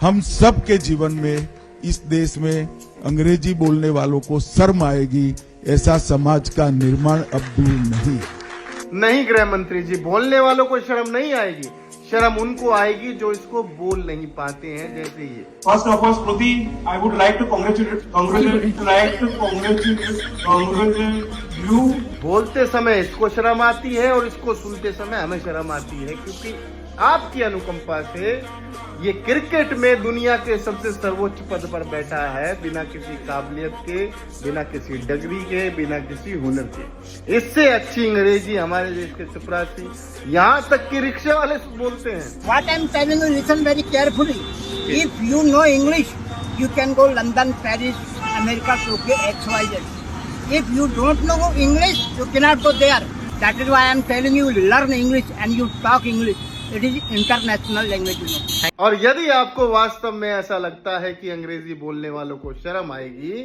हम सब के जीवन में इस देश में अंग्रेजी बोलने वालों को शर्म आएगी, ऐसा समाज का निर्माण अब दूर नहीं। नहीं गृह मंत्री जी, बोलने वालों को शर्म नहीं आएगी, शर्म उनको आएगी जो इसको बोल नहीं पाते हैं, जैसे ये। First of all, Smriti, I would like to congratulate you. बोलते समय इसको शर्म आती है और इसको सुनते समय हमें शर्म आती है, क्योंकि आपकी अनुकंपा से ये क्रिकेट में दुनिया के सबसे सर्वोच्च पद पर बैठा है, बिना किसी काबिलियत के, बिना किसी डिग्री के, बिना किसी हुनर के। इससे अच्छी अंग्रेजी हमारे देश के चपरासी, यहाँ तक कि रिक्शा वाले बोलते हैं। What I'm telling you, listen very carefully. If you know English, you can go London, Paris, America, Tokyo, XYZ. If you don't know English, you cannot go there. That is why I'm telling you, learn English and you talk English. It is international language, you know. और यदि आपको वास्तव में ऐसा लगता है कि अंग्रेजी बोलने वालों को शर्म आएगी,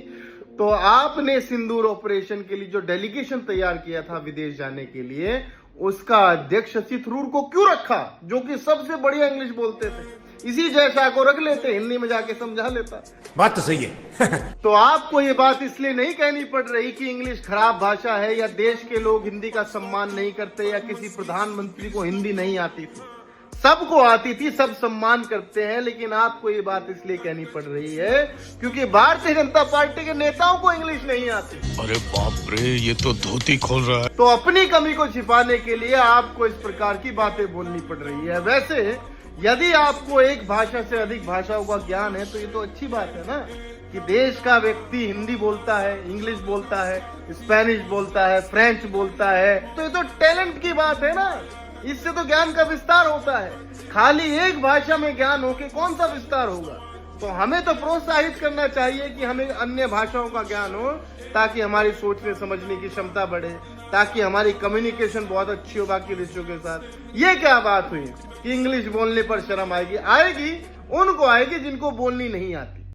तो आपने सिंदूर ऑपरेशन के लिए जो डेलीगेशन तैयार किया था विदेश जाने के लिए, उसका अध्यक्ष शशि थरूर को क्यों रखा, जो कि सबसे बढ़िया इंग्लिश बोलते थे? इसी जैसा को रख लेते, हिंदी में जाके समझा लेता। बात तो सही है। तो आपको ये बात इसलिए नहीं कहनी पड़ रही कि इंग्लिश खराब भाषा है, या देश के लोग हिंदी का सम्मान नहीं करते, या किसी प्रधानमंत्री को हिंदी नहीं आती थी। सबको आती थी, सब सम्मान करते हैं, लेकिन आपको ये बात इसलिए कहनी पड़ रही है क्योंकि भारतीय जनता पार्टी के नेताओं को इंग्लिश नहीं आती। अरे बाप रे, ये तो धोती खोल रहा है। तो अपनी कमी को छिपाने के लिए आपको इस प्रकार की बातें बोलनी पड़ रही है। वैसे यदि आपको एक भाषा से अधिक भाषाओं का ज्ञान है, तो ये तो अच्छी बात है ना, कि देश का व्यक्ति हिंदी बोलता है, इंग्लिश बोलता है, स्पेनिश बोलता है, फ्रेंच बोलता है, तो ये तो टैलेंट की बात है ना। इससे तो ज्ञान का विस्तार होता है। खाली एक भाषा में ज्ञान होके कौन सा विस्तार होगा? तो हमें तो प्रोत्साहित करना चाहिए कि हमें अन्य भाषाओं का ज्ञान हो, ताकि हमारी सोचने समझने की क्षमता बढ़े, ताकि हमारी कम्युनिकेशन बहुत अच्छी हो बाकी देशों के साथ। ये क्या बात हुई कि इंग्लिश बोलने पर शर्म आएगी? आएगी, उनको आएगी जिनको बोलनी नहीं आती।